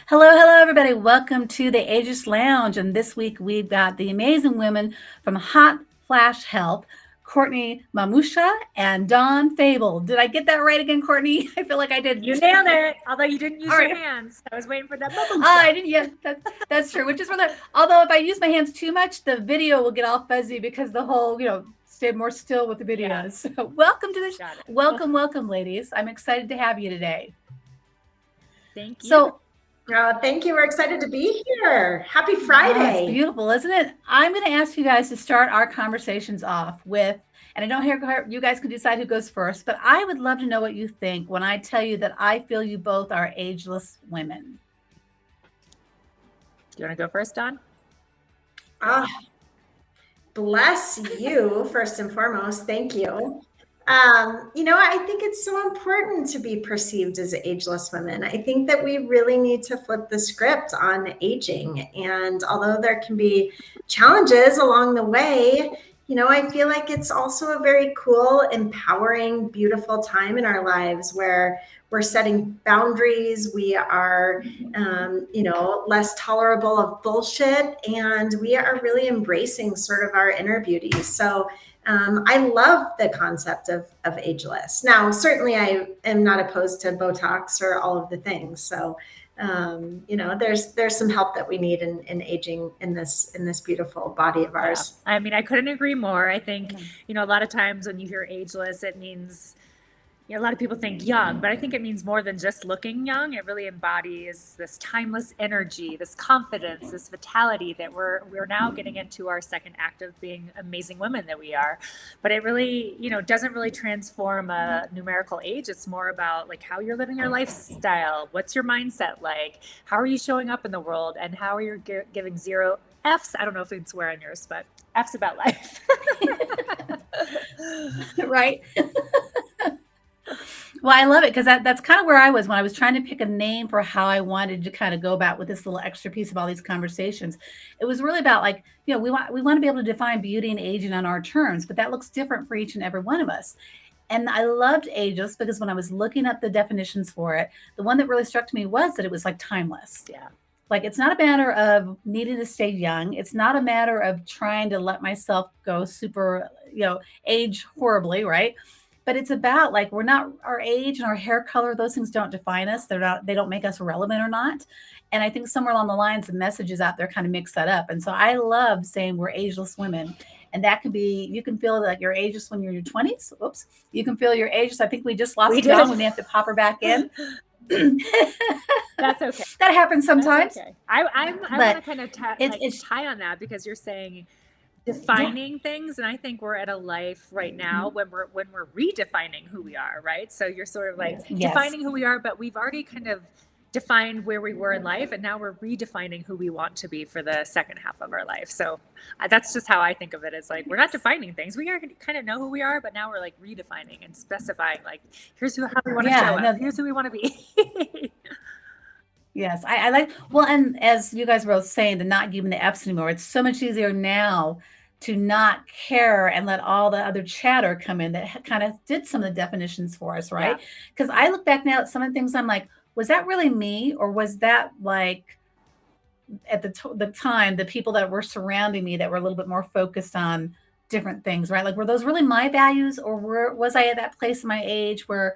Hello, hello, everybody. Welcome to the Ageless Lounge. And this week we've got the amazing women from Hot Flash Health, Courtney Mamuscia and Dawn Fable. Did I get that right again, Courtney? I feel like I didn't. You nailed it, although you didn't use All your right. hands. I was waiting for that I Mamuscia. didn't. Yeah, that's true. Which is for the. Although if I use my hands too much, the video will get all fuzzy because the whole, stay more still with the Yeah, videos. So welcome to this. got it. Welcome, ladies. I'm excited to have you today. Thank you. So Thank you. We're excited to be here. Happy oh, it's Friday. beautiful, isn't it? I'm going to ask you guys to start our conversations off with, and I don't hear you guys can decide who goes first, but I would love to know what you think when I tell you that I feel you both are ageless women. Do you want to go first, Dawn? Bless you, first and foremost. Thank you. I think it's so important to be perceived as ageless women. I think that we really need to flip the script on aging. And although there can be challenges along the way, I feel like it's also a very cool, empowering, beautiful time in our lives where we're setting boundaries. We are, less tolerable of bullshit, and we are really embracing sort of our inner beauty. So I love the concept of ageless. Now, certainly, I am not opposed to Botox or all of the things. So, there's some help that we need in aging in this beautiful body of ours. Yeah. I mean, I couldn't agree more. I think, a lot of times when you hear ageless, it means, a lot of people think young, but I think it means more than just looking young. It really embodies this timeless energy, this confidence, this vitality that we're now getting into our second act of being amazing women that we are. But it really, doesn't really transform a numerical age. It's more about like how you're living your lifestyle. What's your mindset like? How are you showing up in the world? And how are you giving zero F's? I don't know if it's where on yours, but F's about life. Right? Well, I love it because that's kind of where I was when I was trying to pick a name for how I wanted to kind of go about with this little extra piece of all these conversations. It was really about like, we want to be able to define beauty and aging on our terms, but that looks different for each and every one of us. And I loved ageless because when I was looking up the definitions for it, the one that really struck me was that it was like timeless. Yeah. Like it's not a matter of needing to stay young. It's not a matter of trying to let myself go super, age horribly, right? But it's about like we're not our age and our hair color, those things don't define us. They don't make us relevant or not. And I think somewhere along the lines, the messages out there kind of mix that up. And so I love saying we're ageless women. And that can be, you can feel like you're ageless when you're in your 20s. Oops. You can feel you're ageless. I think we just lost Dawn. We may have to pop her back in. That's okay. That happens sometimes. Okay. I want to kind of tie on that because you're saying defining things, and I think we're at a life right now when we're redefining who we are, right? So you're sort of like defining who we are, but we've already kind of defined where we were in life, and now we're redefining who we want to be for the second half of our life. So that's just how I think of it. It's like we're not defining things. We already kind of know who we are, but now we're like redefining and specifying like here's how we want to show up. Here's who we want to be. Yes, I like, well, and as you guys were both saying, the not giving the F's anymore, it's so much easier now to not care and let all the other chatter come in that kind of did some of the definitions for us, right? Because I look back now at some of the things I'm like, was that really me? Or was that like at the time, the people that were surrounding me that were a little bit more focused on different things, right? Like, were those really my values or was I at that place in my age where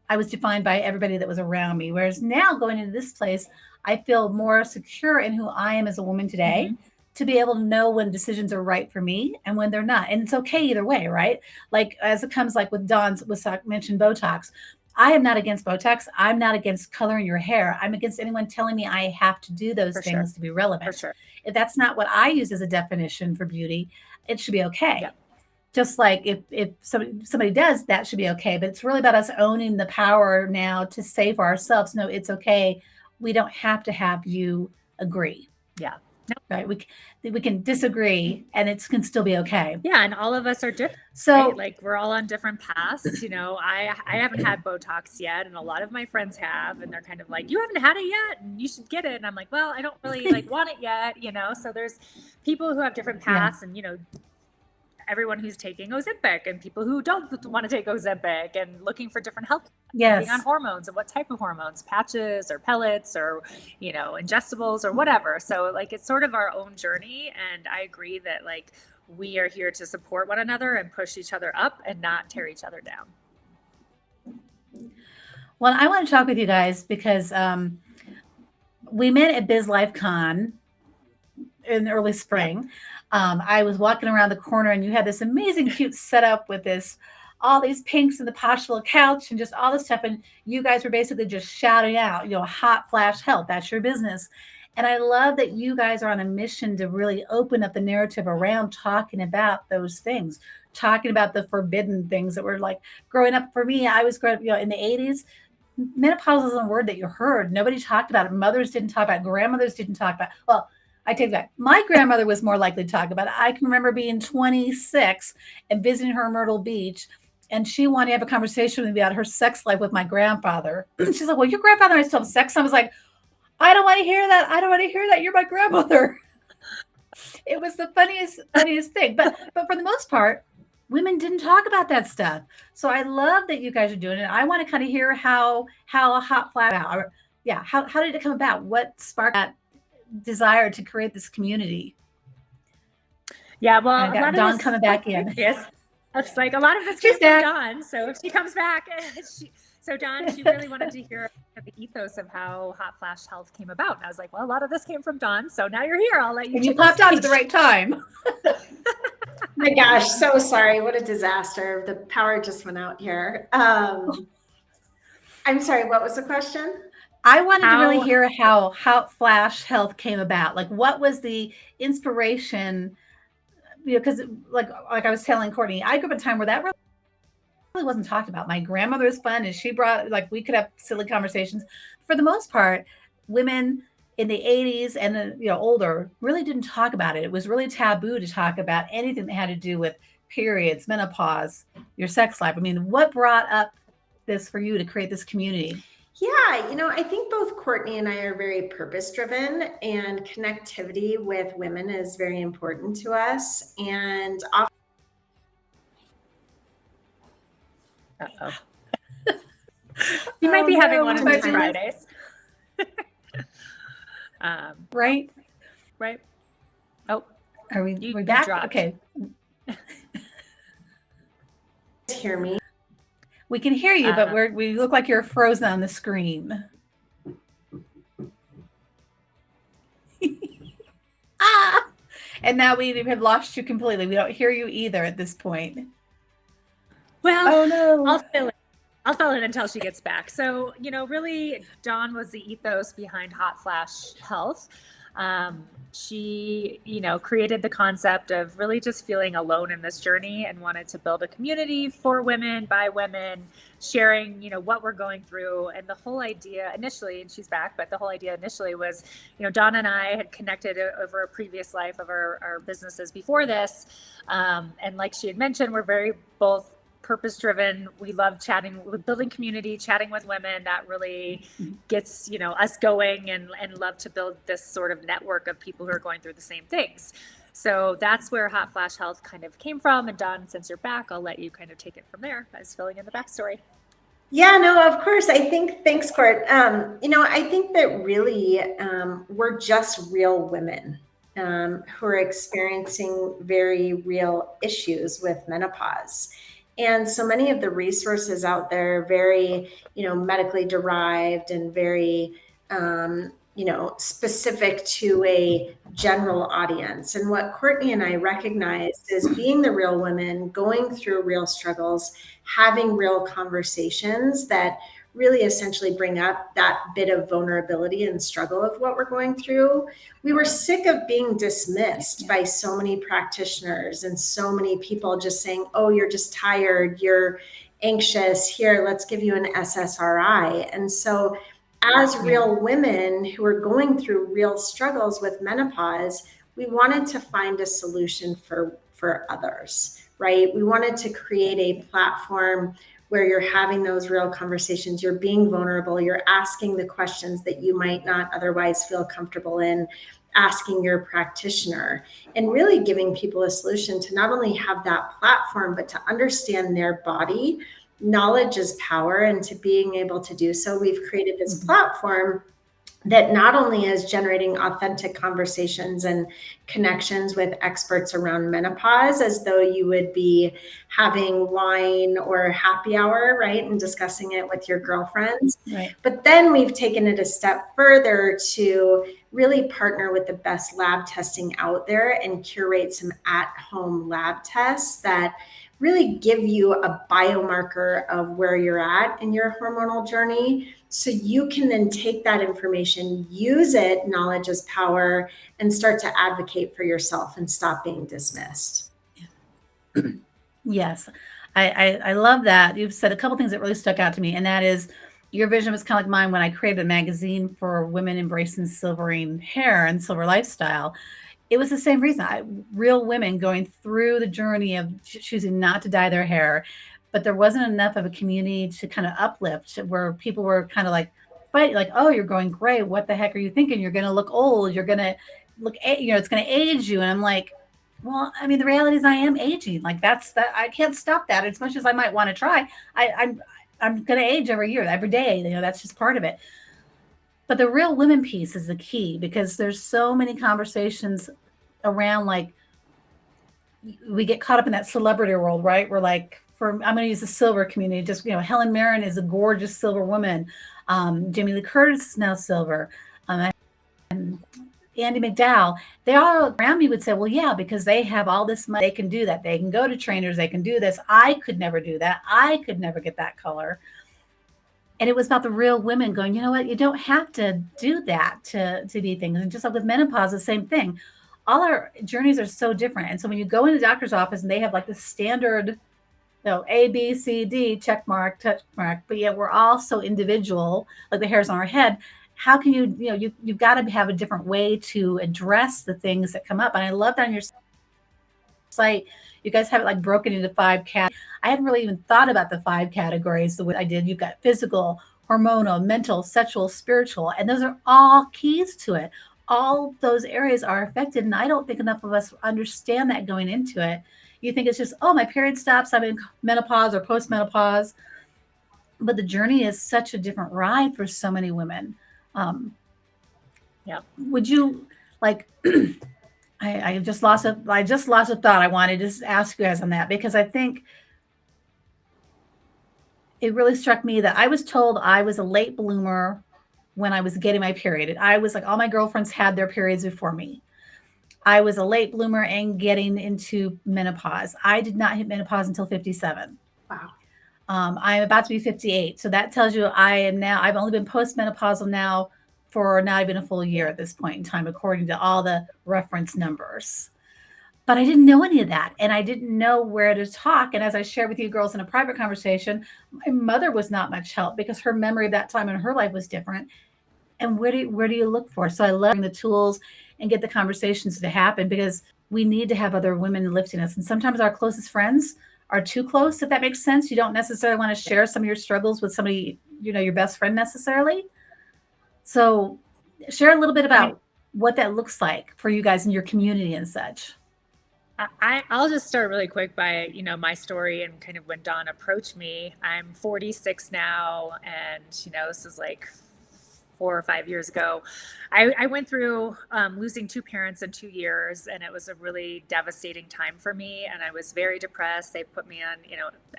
I was defined by everybody that was around me? Whereas now going into this place, I feel more secure in who I am as a woman today. Mm-hmm. To be able to know when decisions are right for me and when they're not. And it's okay either way, right? Like as it comes like with Dawn's, mentioned Botox. I am not against Botox. I'm not against coloring your hair. I'm against anyone telling me I have to do those things to be relevant. For sure. If that's not what I use as a definition for beauty, it should be okay. Yeah. Just like if somebody does, that should be okay. But it's really about us owning the power now to say for ourselves, no, it's okay. We don't have to have you agree. Yeah. Right. We can disagree and it can still be okay. Yeah. And all of us are different. So right? Like we're all on different paths. I haven't had Botox yet. And a lot of my friends have, and they're kind of like, you haven't had it yet and you should get it. And I'm like, well, I don't really want it yet, So there's people who have different paths and, everyone who's taking Ozempic and people who don't want to take Ozempic, and looking for different health, Yes. being on hormones and what type of hormones, patches or pellets or, you know, ingestibles or whatever. So like, it's sort of our own journey. And I agree that like, we are here to support one another and push each other up and not tear each other down. Well, I want to talk with you guys because we met at Biz Life Con in early spring. I was walking around the corner and you had this amazing, cute setup with all these pinks and the posh little couch and just all this stuff. And you guys were basically just shouting out, you know, hot flash health. That's your business. And I love that you guys are on a mission to really open up the narrative around talking about those things, talking about the forbidden things that were like growing up. For me, I was growing up, you know, in the 80s. Menopause isn't a word that you heard. Nobody talked about it. Mothers didn't talk about it. Grandmothers didn't talk about it. Well, I take that. My grandmother was more likely to talk about it. I can remember being 26 and visiting her in Myrtle Beach, and she wanted to have a conversation with me about her sex life with my grandfather. She's like, well, your grandfather and I still have sex. I was like, I don't want to hear that. I don't want to hear that. You're my grandmother. It was the funniest thing. But for the most part, women didn't talk about that stuff. So I love that you guys are doing it. I want to kind of hear how a hot flash, how did it come about? What sparked that desire to create this community? Yeah, well, a lot of Dawn coming back in. Yes, it's like a lot of this came from Dawn. So if she comes back, so Dawn, she really wanted to hear the ethos of how Hot Flash Health came about. And I was like, well, a lot of this came from Dawn. So now you're here. I'll let you. And you popped on at the right time. My gosh, so sorry. What a disaster. The power just went out here. I'm sorry, what was the question? I wanted to really hear how Hot Flash Health came about. Like, what was the inspiration? You know, because like I was telling Courtney, I grew up in a time where that really wasn't talked about. My grandmother was fun, and she brought, like, we could have silly conversations. For the most part, women in the 80s and older really didn't talk about it. It was really taboo to talk about anything that had to do with periods, menopause, your sex life. I mean, what brought up this for you to create this community? Yeah, I think both Courtney and I are very purpose-driven, and connectivity with women is very important to us. And you might be having one of those Fridays. Right. Oh, are we back? Okay. Hear me? We can hear you, but we look like you're frozen on the screen. And now we have lost you completely. We don't hear you either at this point. Well, oh no. I'll fill in until she gets back. So, really, Dawn was the ethos behind Hot Flash Health. She, created the concept of really just feeling alone in this journey and wanted to build a community for women, by women, sharing, what we're going through. And the whole idea initially, and she's back, but the whole idea initially was, Dawn and I had connected over a previous life of our businesses before this. And like she had mentioned, we're very both purpose-driven. We love chatting, building community, chatting with women. That really gets, us going, and love to build this sort of network of people who are going through the same things. So that's where Hot Flash Health kind of came from. And Dawn, since you're back, I'll let you kind of take it from there as filling in the backstory. Yeah, no, of course. Thanks, Court. I think that really we're just real women who are experiencing very real issues with menopause. And so many of the resources out there are very, medically derived and very, specific to a general audience. And what Courtney and I recognized is being the real women, going through real struggles, having real conversations that really essentially bring up that bit of vulnerability and struggle of what we're going through. We were sick of being dismissed by so many practitioners and so many people just saying, oh, you're just tired, you're anxious, here, let's give you an SSRI. And so as real women who are going through real struggles with menopause, we wanted to find a solution for others, right? We wanted to create a platform where you're having those real conversations, you're being vulnerable, you're asking the questions that you might not otherwise feel comfortable in. asking your practitioner, and really giving people a solution to not only have that platform, but to understand their body. Knowledge is power, and to being able to do so, we've created this platform that not only is generating authentic conversations and connections with experts around menopause, as though you would be having wine or happy hour, right, and discussing it with your girlfriends. Right. But then we've taken it a step further to really partner with the best lab testing out there and curate some at-home lab tests that really give you a biomarker of where you're at in your hormonal journey. So you can then take that information, use it, knowledge is power, and start to advocate for yourself and stop being dismissed. Yes. I love that. You've said a couple things that really stuck out to me, and that is your vision was kind of like mine when I created a magazine for women embracing silvering hair and silver lifestyle. It was the same reason. Real women going through the journey of choosing not to dye their hair, but there wasn't enough of a community to kind of uplift where people were kind of like fighting, like, "Oh, you're going gray. What the heck are you thinking? You're going to look old. You're going to look, it's going to age you." And I'm like, well, I mean, the reality is I am aging. Like that's that. I can't stop that as much as I might want to try. I'm going to age every year, every day. That's just part of it. But the real women piece is the key, because there's so many conversations around, like, we get caught up in that celebrity world, right? We're like, I'm going to use the silver community. Just, Helen Mirren is a gorgeous silver woman. Jamie Lee Curtis is now silver. And Andy McDowell, they all around me would say, well, yeah, because they have all this money, they can do that. They can go to trainers. They can do this. I could never do that. I could never get that color. And it was about the real women going, you know what? You don't have to do that to be things. And just like with menopause, the same thing. All our journeys are so different. And so when you go in the doctor's office and they have like the standard, A, B, C, D, check mark, touch mark, but yet we're all so individual, like the hairs on our head. How can you've got to have a different way to address the things that come up. And I love that on your site, you guys have it like broken into 5 categories. I hadn't really even thought about the 5 categories the way I did. You've got physical, hormonal, mental, sexual, spiritual, and those are all keys to it. All those areas are affected, and I don't think enough of us understand that going into it. You think it's just, oh, my period stops, I'm in menopause or post-menopause, but the journey is such a different ride for so many women. Yeah. Would you like? I just lost a thought. I wanted to just ask you guys on that, because I think it really struck me that I was told I was a late bloomer when I was getting my period. I was like, all my girlfriends had their periods before me. I was a late bloomer and getting into menopause. I did not hit menopause until 57. Wow. I'm about to be 58. So that tells you I've only been postmenopausal now for not even a full year at this point in time, according to all the reference numbers. But I didn't know any of that. And I didn't know where to talk. And as I shared with you girls in a private conversation, my mother was not much help because her memory of that time in her life was different. And where do you look for? So I love the tools and get the conversations to happen, because we need to have other women lifting us. And sometimes our closest friends are too close, if that makes sense. You don't necessarily want to share some of your struggles with somebody, your best friend necessarily. So share a little bit about what that looks like for you guys in your community and such. I'll just start really quick by, my story and kind of when Dawn approached me. I'm 46 now, and, this is like 4 or 5 years ago. I went through losing 2 parents in 2 years, and it was a really devastating time for me. And I was very depressed. They put me on,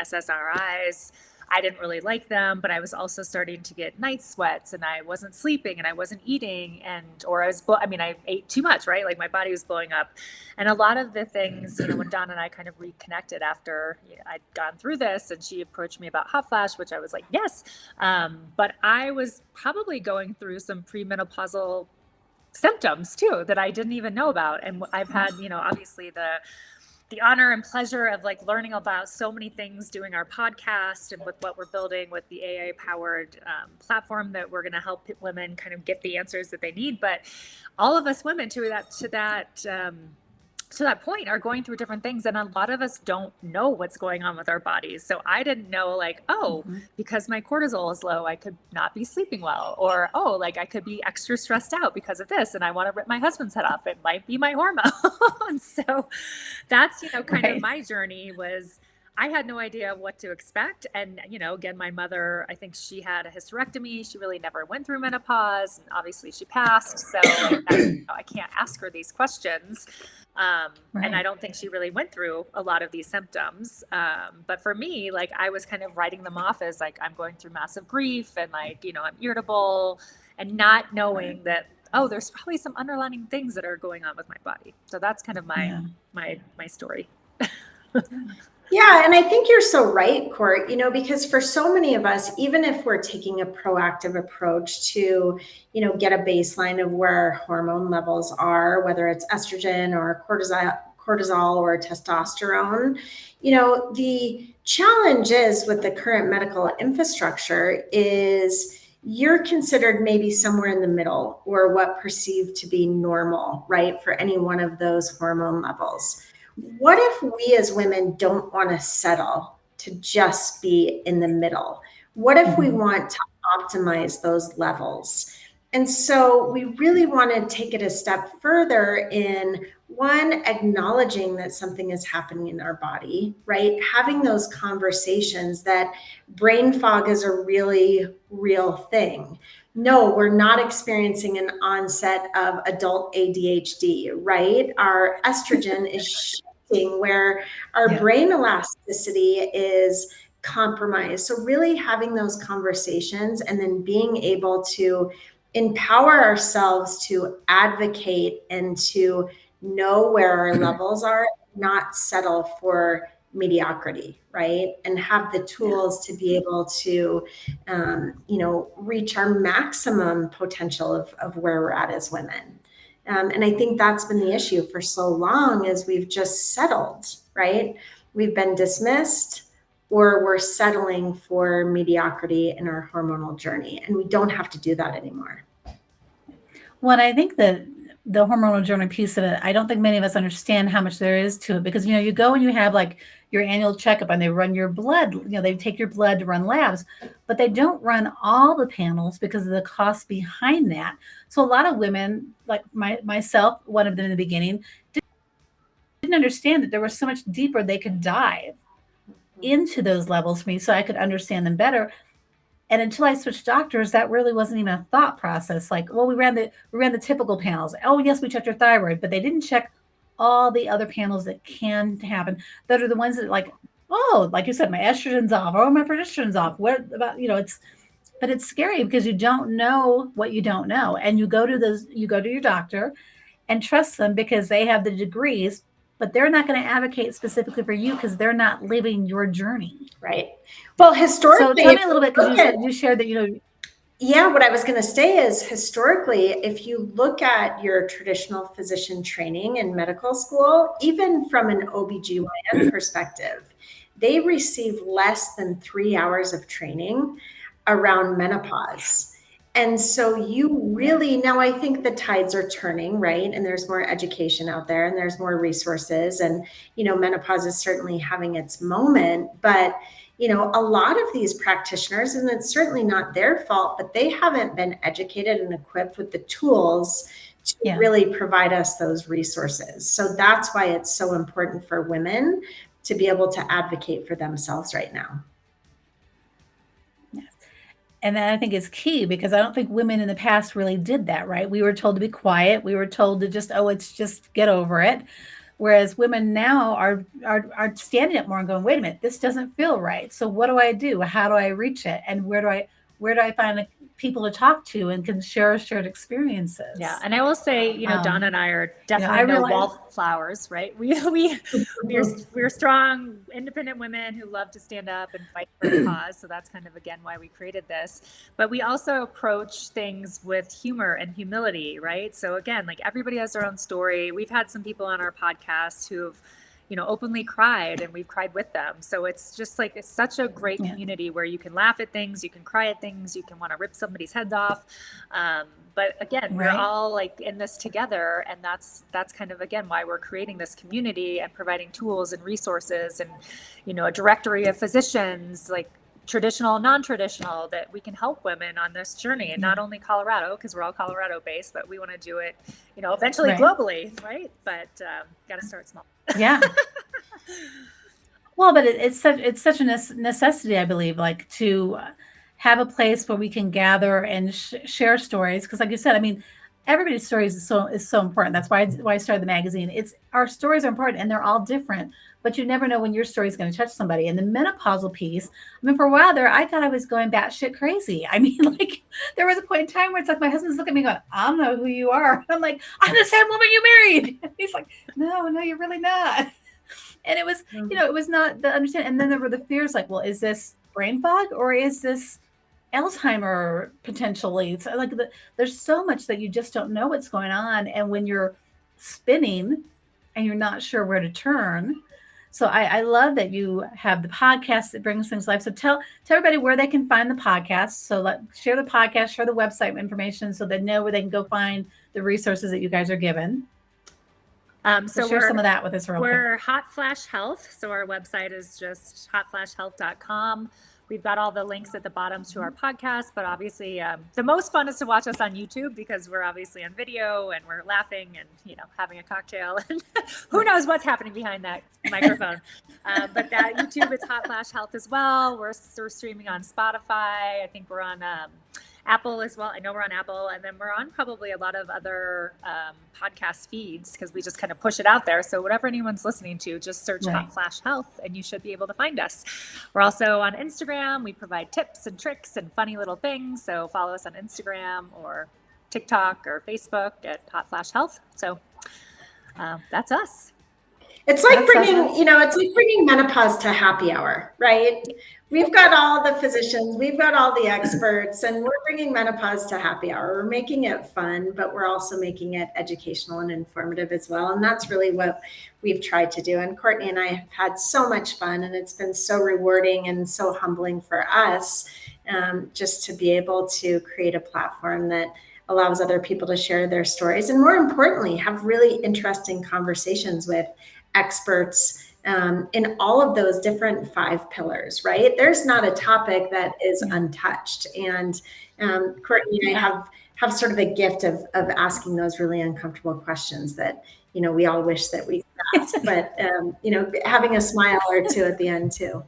SSRIs. I didn't really like them, but I was also starting to get night sweats, and I wasn't sleeping, and I wasn't eating, I ate too much, right? Like my body was blowing up. And a lot of the things, when Dawn and I kind of reconnected after I'd gone through this, and she approached me about hot flash, which I was like, yes. But I was probably going through some premenopausal symptoms too, that I didn't even know about. And I've had, obviously the honor and pleasure of like learning about so many things, doing our podcast and with what we're building with the AI powered platform that we're going to help women kind of get the answers that they need. But all of us women to that to that point, are going through different things. And a lot of us don't know what's going on with our bodies. So I didn't know, like, oh, because my cortisol is low, I could not be sleeping well. Or, oh, like I could be extra stressed out because of this. And I want to rip my husband's head off. It might be my hormones. So that's, kind of my journey was, I had no idea what to expect. And, again, my mother, I think she had a hysterectomy. She really never went through menopause. And obviously she passed. So I can't ask her these questions. And I don't think she really went through a lot of these symptoms. But for me, like, I was kind of writing them off as like, I'm going through massive grief and like, I'm irritable, and not knowing that, oh, there's probably some underlying things that are going on with my body. So that's kind of my story. Yeah. And I think you're so right, Court, because for so many of us, even if we're taking a proactive approach to, get a baseline of where our hormone levels are, whether it's estrogen or cortisol or testosterone, the challenge is with the current medical infrastructure is you're considered maybe somewhere in the middle, or what perceived to be normal, right, for any one of those hormone levels. What if we as women don't want to settle to just be in the middle? What if we want to optimize those levels? And so we really want to take it a step further in, one, acknowledging that something is happening in our body, right? Having those conversations that brain fog is a really real thing. No, we're not experiencing an onset of adult ADHD, right? Our estrogen is shifting where our brain elasticity is compromised. So really having those conversations and then being able to empower ourselves to advocate and to know where our levels are, not settle for mediocrity, right? And have the tools to be able to, reach our maximum potential of where we're at as women. And I think that's been the issue for so long, is we've just settled, right? We've been dismissed, or we're settling for mediocrity in our hormonal journey. And we don't have to do that anymore. Well, I think that the hormonal journey piece of it, I don't think many of us understand how much there is to it, because, you go and you have like your annual checkup and they run your blood, they take your blood to run labs, but they don't run all the panels because of the cost behind that. So a lot of women, like myself, one of them in the beginning, didn't understand that there was so much deeper they could dive into those levels for me so I could understand them better. And until I switched doctors, that really wasn't even a thought process. Like, well, we ran the typical panels. Oh, yes, we checked your thyroid, but they didn't check all the other panels that can happen. That are the ones that, like, oh, like you said, my estrogen's off, or my progesterone's off. What about, but it's scary because you don't know what you don't know. And you go to your doctor and trust them because they have the degrees, but they're not going to advocate specifically for you because they're not living your journey. Right. Well, historically, so tell me a little bit, because you shared that, Yeah, what I was going to say is, historically, if you look at your traditional physician training in medical school, even from an OBGYN perspective, they receive less than 3 hours of training around menopause. And so you really, now I think the tides are turning, right? And there's more education out there and there's more resources, and, menopause is certainly having its moment, but a lot of these practitioners, and it's certainly not their fault, but they haven't been educated and equipped with the tools to really provide us those resources. So that's why it's so important for women to be able to advocate for themselves right now. Yes. And that, I think, is key, because I don't think women in the past really did that, right? We were told to be quiet. We were told to it's just get over it. Whereas women now are standing up more and going, wait a minute, this doesn't feel right. So what do I do? How do I reach it? And where do I find people to talk to and can share shared experiences? Yeah. And I will say, Donna and I are definitely no wallflowers, right? We're strong, independent women who love to stand up and fight for a cause. So that's kind of, again, why we created this. But we also approach things with humor and humility, right? So again, like, everybody has their own story. We've had some people on our podcast who've, openly cried, and we've cried with them. So it's just like, it's such a great community where you can laugh at things, you can cry at things, you can want to rip somebody's heads off. But again, we're all like in this together, and that's kind of, again, why we're creating this community and providing tools and resources and, a directory of physicians, like traditional, non-traditional, that we can help women on this journey. And not only Colorado, because we're all Colorado based, but we want to do it, eventually globally, right? But got to start small. Yeah. Well, but it's such a necessity, I believe, like to have a place where we can gather and share stories. Because, like you said, I mean, everybody's stories is so important. That's why I started the magazine. It's our stories are important, and they're all different. But you never know when your story is going to touch somebody. And the menopausal piece, I mean, for a while there, I thought I was going batshit crazy. I mean, like, there was a point in time where it's like my husband's looking at me going, I don't know who you are. I'm like, I'm the same woman you married. And he's like, no, you're really not. And it was, it was not the understanding. And then there were the fears like, well, is this brain fog or is this Alzheimer potentially? So like there's so much that you just don't know what's going on. And when you're spinning and you're not sure where to turn. So I love that you have the podcast that brings things to life. So tell everybody where they can find the podcast. So share the podcast, share the website information so they know where they can go find the resources that you guys are given. So share some of that with us real quick. We're Hot Flash Health. So our website is just hotflashhealth.com. We've got all the links at the bottom to our podcast, but obviously the most fun is to watch us on YouTube because we're obviously on video and we're laughing and, having a cocktail and who knows what's happening behind that microphone. But that YouTube, it's Hot Flash Health as well. We're streaming on Spotify. I think we're on Apple as well. I know we're on Apple, and then we're on probably a lot of other podcast feeds because we just kind of push it out there. So whatever anyone's listening to, just search Hot Flash Health and you should be able to find us. We're also on Instagram. We provide tips and tricks and funny little things. So follow us on Instagram or TikTok or Facebook at Hot Flash Health. So that's us. It's like bringing menopause to happy hour, right? We've got all the physicians, we've got all the experts, and we're bringing menopause to happy hour. We're making it fun, but we're also making it educational and informative as well. And that's really what we've tried to do. And Courtney and I have had so much fun, and it's been so rewarding and so humbling for us just to be able to create a platform that allows other people to share their stories. And more importantly, have really interesting conversations with experts in all of those different 5 pillars, right? There's not a topic that is untouched. And Courtney and I have sort of a gift of asking those really uncomfortable questions that, we all wish that we could ask, but, having a smile or two at the end too.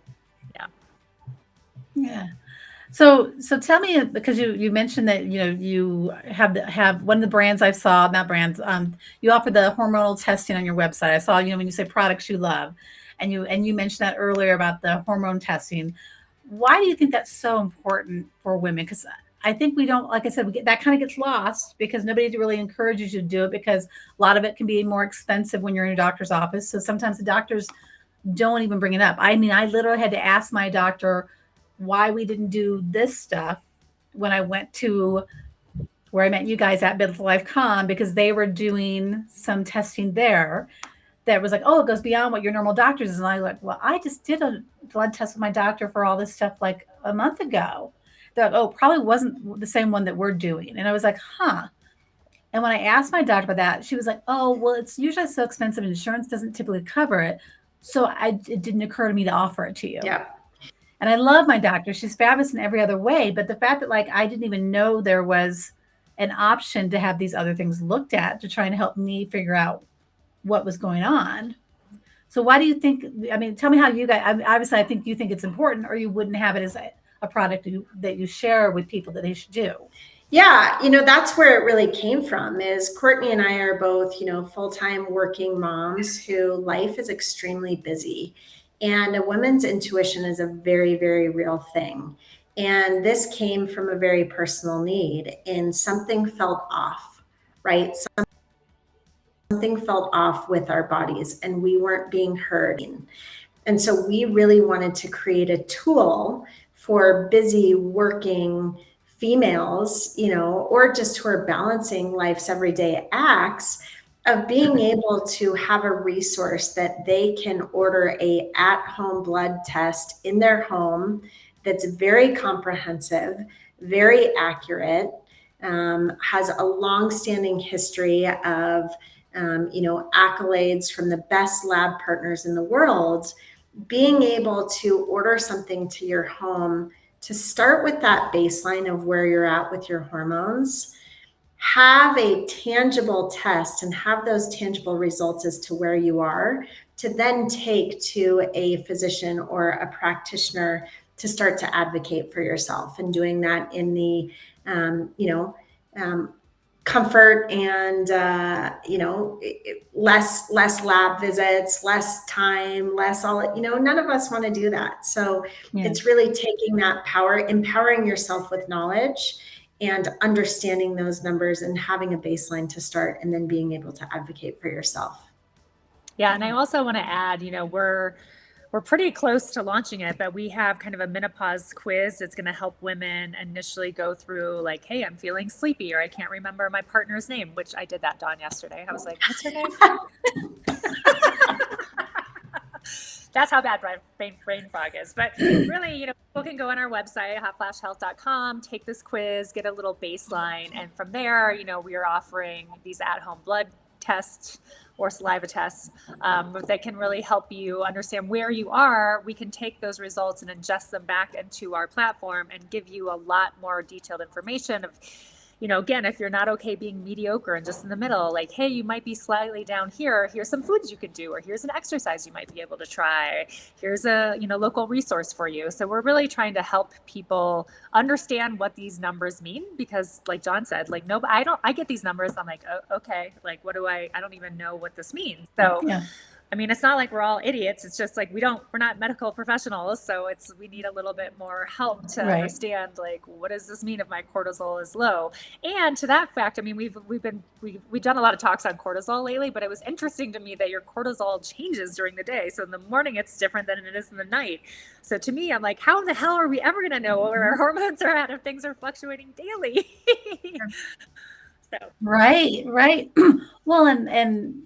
Yeah. So tell me, because you mentioned that, you have one of the brands I saw, not brands, you offer the hormonal testing on your website. I saw, when you say products you love, and you mentioned that earlier about the hormone testing. Why do you think that's so important for women? Because I think we don't, like I said, that kind of gets lost because nobody really encourages you to do it because a lot of it can be more expensive when you're in a doctor's office. So sometimes the doctors don't even bring it up. I mean, I literally had to ask my doctor why we didn't do this stuff when I went to where I met you guys at Bid Life Con, because they were doing some testing there that was like, oh, it goes beyond what your normal doctors is. And I was like, well, I just did a blood test with my doctor for all this stuff like a month ago. They're like, oh, probably wasn't the same one that we're doing. And I was like, huh. And when I asked my doctor about that, she was like, oh, well, it's usually so expensive and insurance doesn't typically cover it. So it didn't occur to me to offer it to you. Yeah. And I love my doctor. She's fabulous in every other way. But the fact that I didn't even know there was an option to have these other things looked at to try and help me figure out what was going on. So why do you think, tell me how you guys, obviously I think you think it's important or you wouldn't have it as a product that you share with people that they should do. Yeah, that's where it really came from is Courtney and I are both, full-time working moms who life is extremely busy. And a woman's intuition is a very, very real thing. And this came from a very personal need and something felt off, right? Something felt off with our bodies and we weren't being heard. And so we really wanted to create a tool for busy working females, or just who are balancing life's everyday acts of being able to have a resource that they can order a at-home blood test in their home that's very comprehensive, very accurate, has a long-standing history of accolades from the best lab partners in the world. Being able to order something to your home to start with that baseline of where you're at with your hormones, have a tangible test and have those tangible results as to where you are, to then take to a physician or a practitioner to start to advocate for yourself, and doing that in the comfort and less lab visits, less time, less all, none of us want to do that. So it's really taking that power, empowering yourself with knowledge and understanding those numbers and having a baseline to start, and then being able to advocate for yourself. Yeah. And I also want to add, we're pretty close to launching it, but we have kind of a menopause quiz. It's going to help women initially go through like, hey, I'm feeling sleepy, or I can't remember my partner's name, which I did that, Dawn, yesterday. I was like, what's her name? That's how bad brain fog is. But really, people can go on our website, hotflashhealth.com, take this quiz, get a little baseline. And from there, we are offering these at-home blood tests or saliva tests that can really help you understand where you are. We can take those results and ingest them back into our platform and give you a lot more detailed information of, again, if you're not okay being mediocre and just in the middle, like, hey, you might be slightly down here. Here's some foods you could do, or here's an exercise you might be able to try. Here's a, local resource for you. So we're really trying to help people understand what these numbers mean, because like John said, like, no, I get these numbers. I'm like, oh, okay. Like, I don't even know what this means. So I mean, it's not like we're all idiots. It's just like, we're not medical professionals. So we need a little bit more help to understand, like, what does this mean if my cortisol is low? And to that fact, I mean, we've done a lot of talks on cortisol lately, but it was interesting to me that your cortisol changes during the day. So in the morning, it's different than it is in the night. So to me, I'm like, how in the hell are we ever going to know where our hormones are at if things are fluctuating daily? Right. Well, and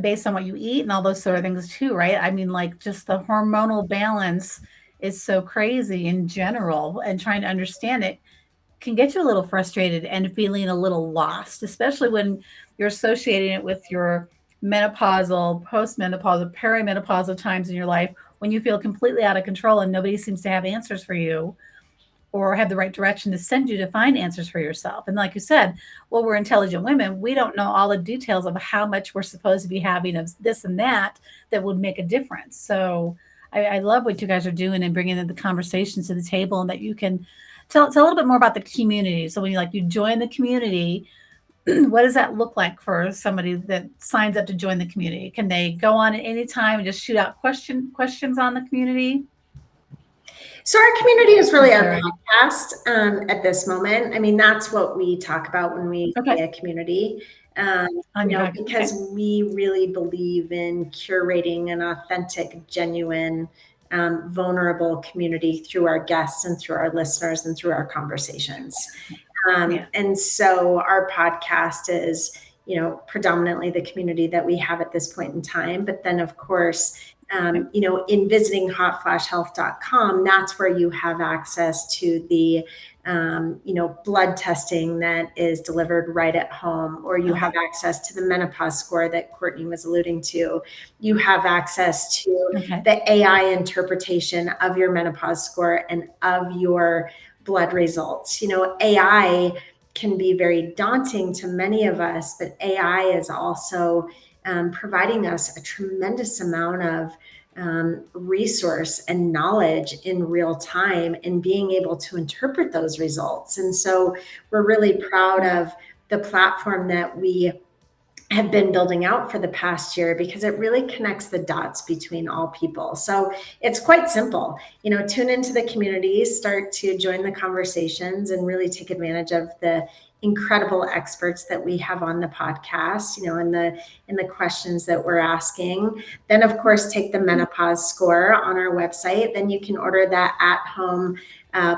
based on what you eat and all those sort of things too, right? I mean, like, just the hormonal balance is so crazy in general, and trying to understand it can get you a little frustrated and feeling a little lost, especially when you're associating it with your menopausal, postmenopausal, perimenopausal times in your life, when you feel completely out of control and nobody seems to have answers for you or have the right direction to send you to find answers for yourself. And like you said, well, we're intelligent women. We don't know all the details of how much we're supposed to be having of this and that would make a difference. So I love what you guys are doing and bringing the conversations to the table, and that you can tell a little bit more about the community. So when you join the community, what does that look like for somebody that signs up to join the community? Can they go on at any time and just shoot out questions on the community? So our community is really our podcast at this moment. I mean, that's what we talk about when we say a community, because we really believe in curating an authentic, genuine, vulnerable community through our guests and through our listeners and through our conversations. And so our podcast is, predominantly the community that we have at this point in time. But then, of course, in visiting hotflashhealth.com, that's where you have access to the, blood testing that is delivered right at home, or you have access to the menopause score that Courtney was alluding to. You have access to the AI interpretation of your menopause score and of your blood results. AI can be very daunting to many of us, but AI is also providing us a tremendous amount of resource and knowledge in real time, and being able to interpret those results. And so we're really proud of the platform that we have been building out for the past year, because it really connects the dots between all people. So it's quite simple. Tune into the community, start to join the conversations, and really take advantage of the incredible experts that we have on the podcast, in the questions that we're asking. Then of course, take the menopause score on our website. Then you can order that at home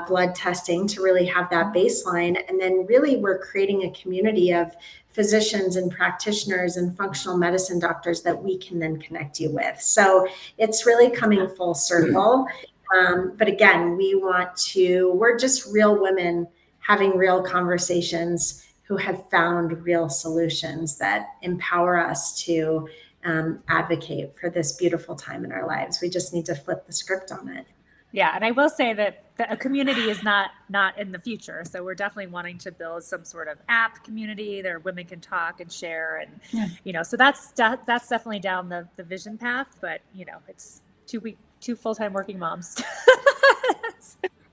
blood testing to really have that baseline. And then really we're creating a community of physicians and practitioners and functional medicine doctors that we can then connect you with. So it's really coming full circle. But again, we're just real women having real conversations who have found real solutions that empower us to advocate for this beautiful time in our lives. We just need to flip the script on it. Yeah. And I will say that a community is not in the future. So we're definitely wanting to build some sort of app community there women can talk and share. And, so that's definitely down the vision path, but it's 2 full-time working moms.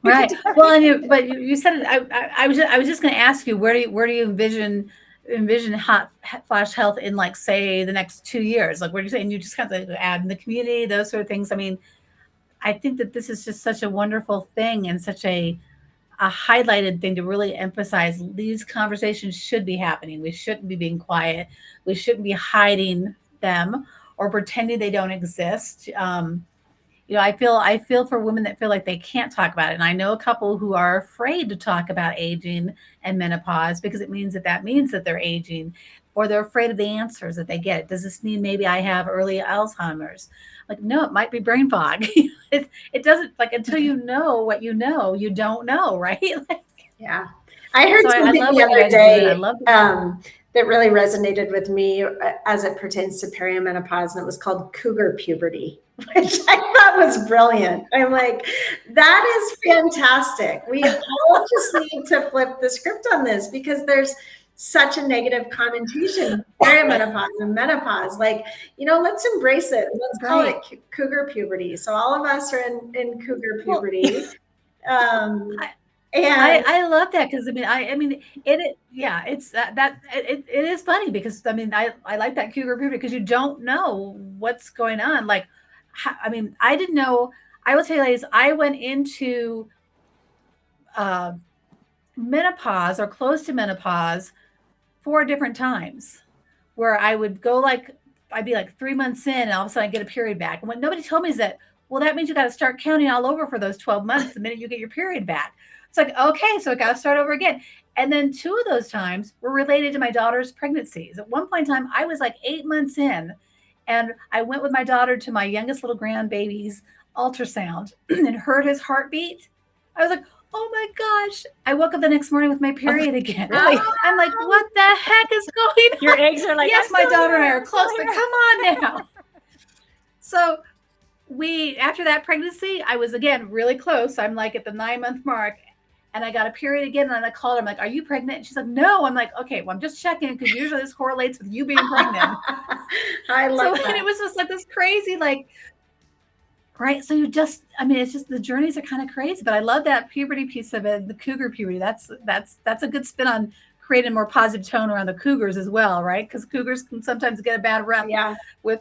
Right. Well, and but you said it, I was just going to ask you, where do you envision hot flash health in, like, say, the next 2 years? Like, what are you saying? You just kind of add in the community, those sort of things. I mean, I think that this is just such a wonderful thing and such a highlighted thing to really emphasize. These conversations should be happening. We shouldn't be being quiet. We shouldn't be hiding them or pretending they don't exist. I feel for women that feel like they can't talk about it. And I know a couple who are afraid to talk about aging and menopause because it means that they're aging, or they're afraid of the answers that they get. Does this mean maybe I have early Alzheimer's? Like, no, it might be brain fog. It doesn't, like, until you know what you know, you don't know, right? Yeah. I heard something the other day that really resonated with me as it pertains to perimenopause, and it was called cougar puberty, which I thought was brilliant. I'm like, that is fantastic. We all just need to flip the script on this because there's such a negative connotation, perimenopause and menopause. Like, let's embrace it. Let's call it cougar puberty. So all of us are in cougar puberty. And I love that because it is funny because I like that cougar puberty because you don't know what's going on. Like, I didn't know. I will tell you, ladies, I went into menopause or close to menopause 4 different times, where I would go, like, I'd be like 3 months in, and all of a sudden I get a period back. And what nobody told me is that, well, that means you got to start counting all over for those 12 months the minute you get your period back. It's like, okay, so I got to start over again. And then 2 of those times were related to my daughter's pregnancies. At one point in time, I was like 8 months in, and I went with my daughter to my youngest little grandbaby's ultrasound and heard his heartbeat. I was like, oh my gosh. I woke up the next morning with my period again. Really? I'm like, what the heck is going on? Your eggs are like, yes, my daughter and I are close, but come on now. So after that pregnancy, I was again really close. I'm like at the 9-month mark, and I got a period again. And I called her. I'm like, are you pregnant? And she's like, no. I'm like, okay, well, I'm just checking because usually this correlates with you being pregnant. I love that. And it was just like this crazy, like, right. So it's just the journeys are kind of crazy, but I love that puberty piece of it. The cougar puberty. That's a good spin on creating a more positive tone around the cougars as well. Right. Because cougars can sometimes get a bad rep with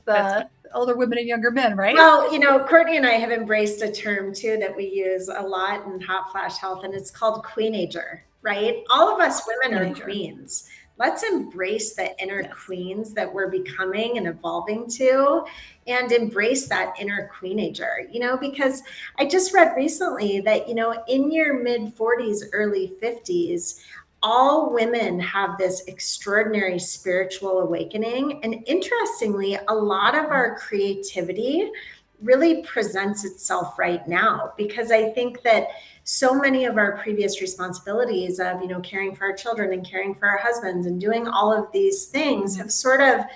older women and younger men. Right. Well, Courtney and I have embraced a term too, that we use a lot in hot flash health, and it's called queenager, right? All of us women are queens. Let's embrace the inner queens that we're becoming and evolving to, and embrace that inner queenager, because I just read recently that, in your mid 40s, early 50s, all women have this extraordinary spiritual awakening. And interestingly, a lot of our creativity really presents itself right now, because I think that so many of our previous responsibilities of, caring for our children and caring for our husbands and doing all of these things have sort of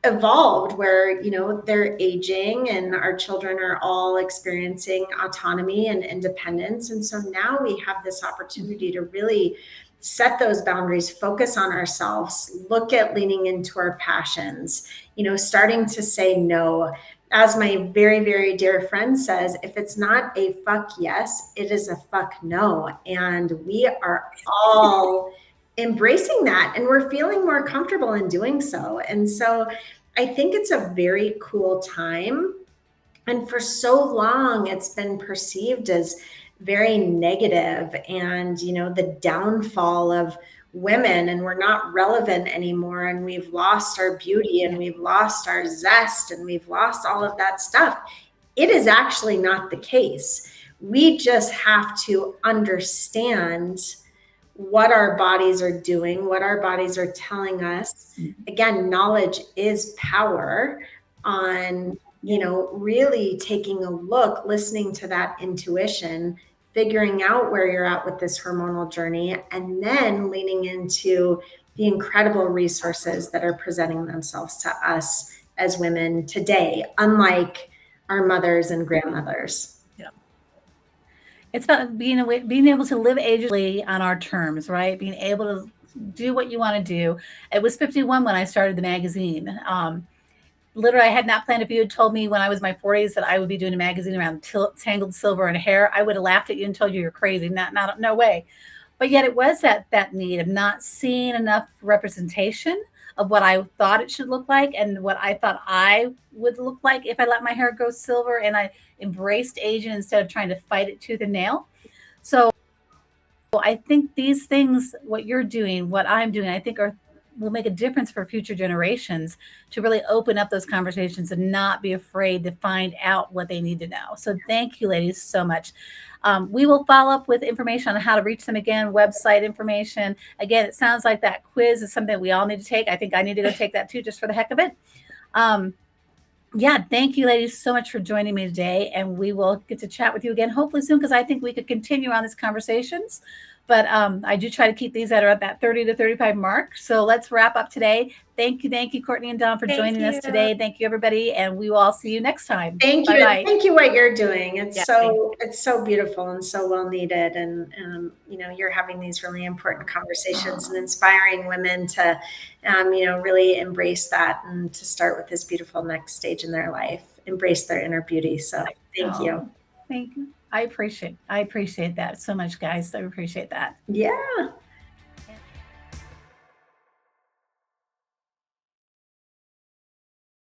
evolved where, they're aging and our children are all experiencing autonomy and independence. And so now we have this opportunity to really set those boundaries, focus on ourselves, look at leaning into our passions, starting to say no. As my very, very dear friend says, if it's not a fuck yes, it is a fuck no. And we are all embracing that, and we're feeling more comfortable in doing so. And so I think it's a very cool time. And for so long, it's been perceived as very negative and, the downfall of women and we're not relevant anymore and we've lost our beauty and we've lost our zest and we've lost all of that stuff. It is actually not the case. We just have to understand what our bodies are doing, what our bodies are telling us. Again, knowledge is power on, you know, really taking a look, listening to that intuition, figuring out where you're at with this hormonal journey, and then leaning into the incredible resources that are presenting themselves to us as women today, unlike our mothers and grandmothers. It's about being able to live agelessly on our terms, right? Being able to do what you want to do. It was 51 when I started the magazine. Literally, I had not planned. If you had told me when I was in my 40s that I would be doing a magazine around tangled silver and hair, I would have laughed at you and told you you're crazy. Not, no way. But yet it was that need of not seeing enough representation of what I thought it should look like and what I thought I would look like if I let my hair grow silver and I embraced aging instead of trying to fight it tooth and nail. So I think these things, what you're doing, what I'm doing, I think will make a difference for future generations to really open up those conversations and not be afraid to find out what they need to know. So thank you, ladies, so much. We will follow up with information on how to reach them again, website information. Again, it sounds like that quiz is something we all need to take. I think I need to go take that too, just for the heck of it. Yeah, thank you, ladies, so much for joining me today. And we will get to chat with you again, hopefully soon, because I think we could continue on these conversations. But I do try to keep these at that 30 to 35 mark. So let's wrap up today. Thank you, Courtney and Dawn, for joining us today. Thank you, everybody, and we will all see you next time. Thank you. Bye-bye. Thank you what you're doing. It's so beautiful and so well needed. And you know, you're having these really important conversations and inspiring women to you know, really embrace that and to start with this beautiful next stage in their life, embrace their inner beauty. So thank you. Thank you. I appreciate that so much, guys. I appreciate that. Yeah.